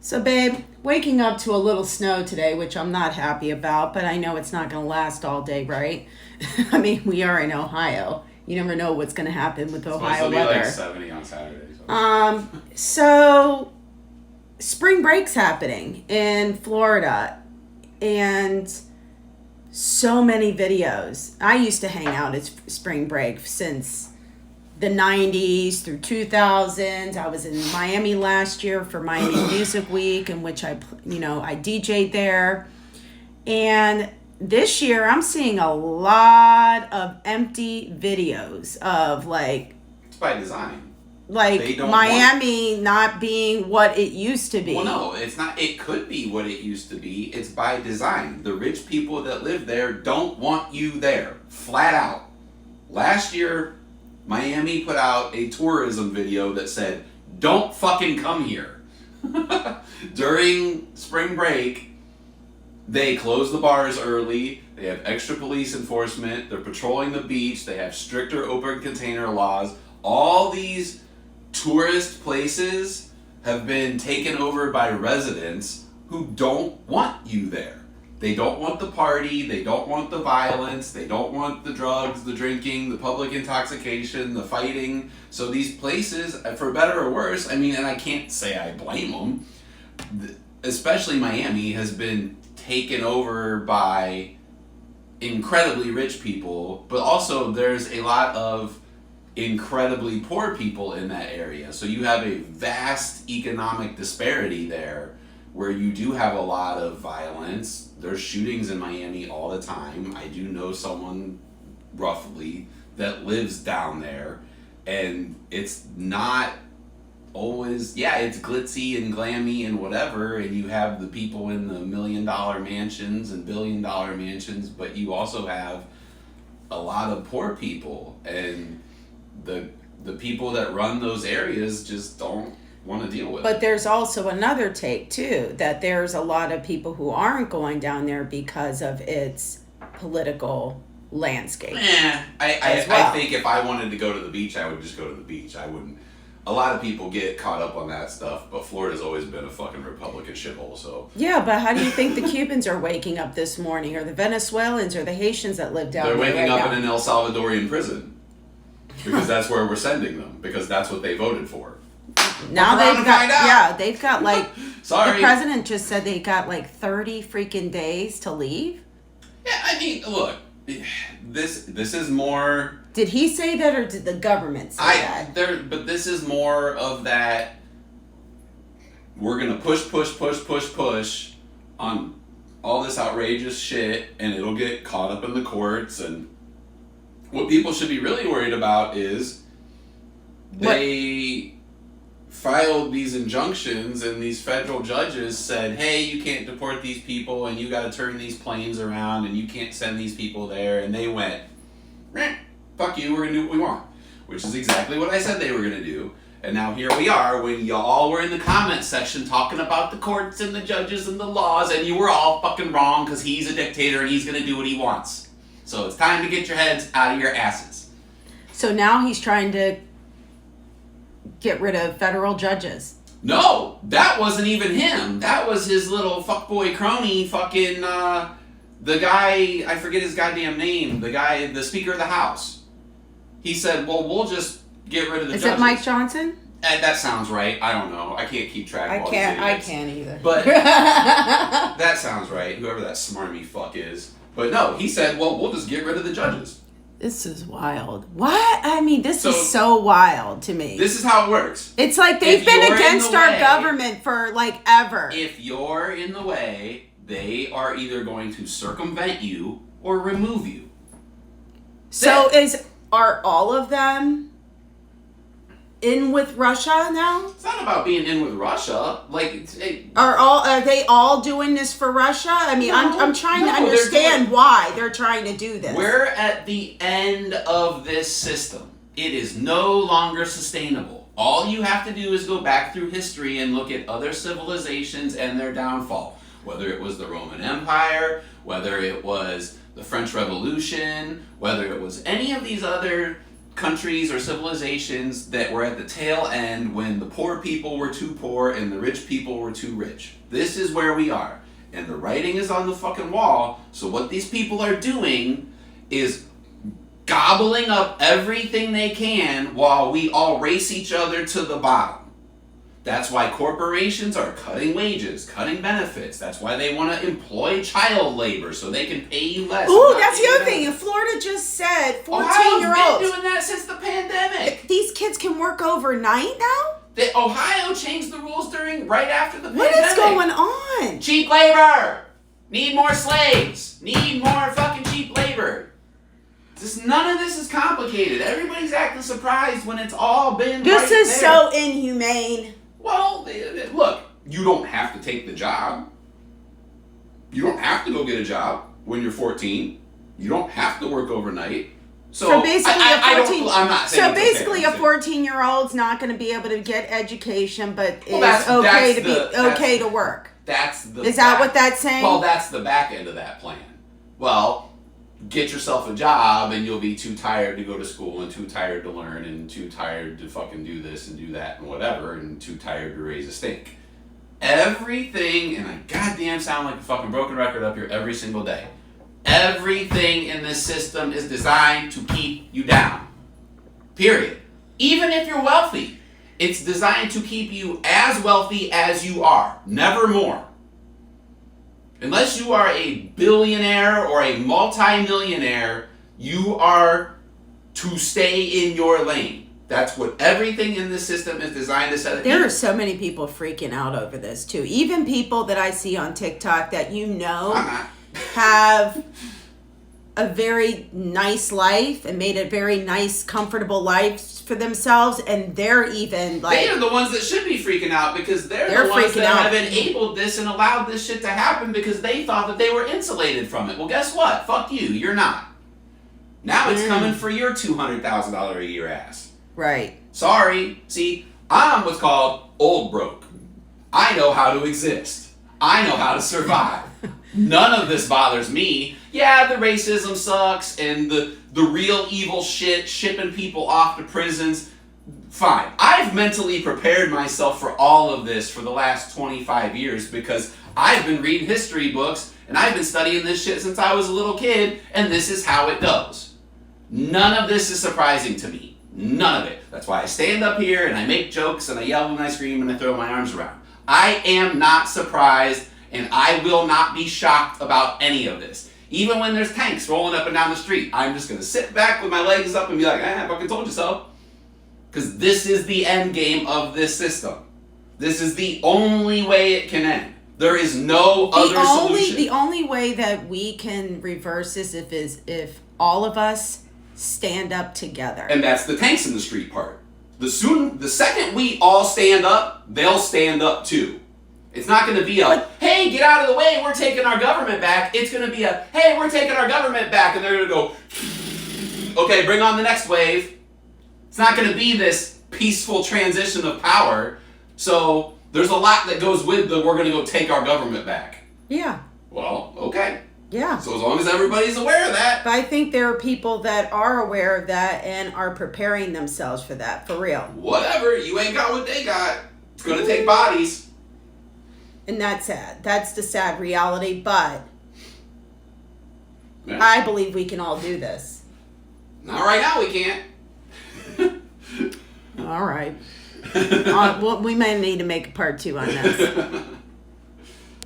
So, babe, waking up to a little snow today, which I'm not happy about, but I know it's not going to last all day, right? I mean, we are in Ohio. You never know what's going to happen with Ohio weather. It's supposed to be like 70 on Saturday. So spring break's happening in Florida, and so many videos. I used to hang out at spring break since the 90s through 2000s. I was in Miami last year for Miami Music Week, in which I DJ'd there. And this year I'm seeing a lot of empty videos of It's by design. Miami not being what it used to be. Well, no, it's not. It could be what it used to be. It's by design. The rich people that live there don't want you there. Flat out. Last year, Miami put out a tourism video that said, "Don't fucking come here." During spring break, they close the bars early. They have extra police enforcement. They're patrolling the beach. They have stricter open container laws. All these tourist places have been taken over by residents who don't want you there. They don't want the party, they don't want the violence, they don't want the drugs, the drinking, the public intoxication, the fighting. So these places, for better or worse, and I can't say I blame them, especially Miami has been taken over by incredibly rich people, but also there's a lot of incredibly poor people in that area. So you have a vast economic disparity there where you do have a lot of violence. There's shootings in Miami all the time. I do know someone roughly that lives down there, and it's not always, it's glitzy and glammy and whatever, and you have the people in the $1 million mansions and $1 billion mansions, but you also have a lot of poor people, and the people that run those areas just don't want to deal with it. But there's also another take too, that there's a lot of people who aren't going down there because of its political landscape. I think if I wanted to go to the beach, I would just go to the beach. I wouldn't. A lot of people get caught up on that stuff, but Florida's always been a fucking Republican shithole, so. Yeah, but how do you think the Cubans are waking up this morning, or the Venezuelans, or the Haitians that live down there? They're waking up in an El Salvadorian prison. Because that's where we're sending them. Because that's what they voted for. Now they've got Sorry. The president just said they got 30 freaking days to leave. Yeah, look, this is more. Did he say that, or did the government say that? But this is more of that. We're gonna push on all this outrageous shit, and it'll get caught up in the courts. And what people should be really worried about is they filed these injunctions, and these federal judges said, hey, you can't deport these people, and you got to turn these planes around, and you can't send these people there. And they went, fuck you, we're going to do what we want. Which is exactly what I said they were going to do. And now here we are, when y'all were in the comment section talking about the courts and the judges and the laws, and you were all fucking wrong because he's a dictator and he's going to do what he wants. So it's time to get your heads out of your asses. So now he's trying to get rid of federal judges. No, that wasn't even him. That was his little fuckboy crony fucking, the guy, I forget his goddamn name, the Speaker of the House. He said, well, we'll just get rid of the judges. Is it Mike Johnson? That sounds right. I don't know. I can't keep track of all these idiots. I can't either. But that sounds right, whoever that smarmy fuck is. But no, he said, well, we'll just get rid of the judges. This is wild. What? This is so wild to me. This is how it works. It's like they've been against our government for ever. If you're in the way, they are either going to circumvent you or remove you. So are all of them in with Russia now? It's not about being in with Russia. Are they all doing this for Russia? I'm trying to understand why they're trying to do this. We're at the end of this system. It is no longer sustainable. All you have to do is go back through history and look at other civilizations and their downfall. Whether it was the Roman Empire, whether it was the French Revolution, whether it was any of these other countries or civilizations that were at the tail end when the poor people were too poor and the rich people were too rich. This is where we are. And the writing is on the fucking wall. So what these people are doing is gobbling up everything they can while we all race each other to the bottom. That's why corporations are cutting wages, cutting benefits. That's why they want to employ child labor so they can pay you less. Ooh, that's the other thing. Florida just said 14-year-olds. Ohio's been doing that since the pandemic. These kids can work overnight now? Ohio changed the rules right after the pandemic. What is going on? Cheap labor. Need more slaves. Need more fucking cheap labor. None of this is complicated. Everybody's acting surprised when it's all been This right is there. so inhumane. Well, look, you don't have to take the job. You don't have to go get a job when you're 14. You don't have to work overnight. So basically, I'm not saying so basically, a 14-year-old's not going to be able to get education, but is okay to work. Is that what that's saying? Well, that's the back end of that plan. Well, get yourself a job, and you'll be too tired to go to school, and too tired to learn, and too tired to fucking do this and do that and whatever, and too tired to raise a stink. Everything, and I goddamn sound like a fucking broken record up here every single day. Everything in this system is designed to keep you down. Period. Even if you're wealthy, it's designed to keep you as wealthy as you are. Never more. Unless you are a billionaire or a multi-millionaire, you are to stay in your lane. That's what everything in this system is designed to set. There are so many people freaking out over this too. Even people that I see on TikTok that have a very nice life and made a very nice, comfortable life for themselves, and they're even like... They are the ones that should be freaking out because they're the ones that have enabled this and allowed this shit to happen because they thought that they were insulated from it. Well, guess what? Fuck you. You're not. Now it's coming for your $200,000 a year ass. Right. Sorry. See, I'm what's called old broke. I know how to exist. I know how to survive. None of this bothers me. Yeah, the racism sucks and the real evil shit, shipping people off to prisons. Fine. I've mentally prepared myself for all of this for the last 25 years because I've been reading history books and I've been studying this shit since I was a little kid, and this is how it goes. None of this is surprising to me. None of it. That's why I stand up here and I make jokes and I yell and I scream and I throw my arms around. I am not surprised, and I will not be shocked about any of this. Even when there's tanks rolling up and down the street, I'm just going to sit back with my legs up and be like, I fucking told you so. Because this is the end game of this system. This is the only way it can end. There is no other solution. The only way that we can reverse this is if all of us stand up together. And that's the tanks in the street part. The second we all stand up, they'll stand up too. It's not going to be hey, get out of the way, we're taking our government back. It's going to be hey, we're taking our government back. And they're going to go, okay, bring on the next wave. It's not going to be this peaceful transition of power. So there's a lot that goes with we're going to go take our government back. Yeah. Well, okay. Yeah. So as long as everybody's aware of that. But I think there are people that are aware of that and are preparing themselves for that, for real. Whatever. You ain't got what they got. It's going to take bodies. And that's sad. That's the sad reality, but yeah. I believe we can all do this. Not right now, we can't. All right. We may need to make a part 2 on this.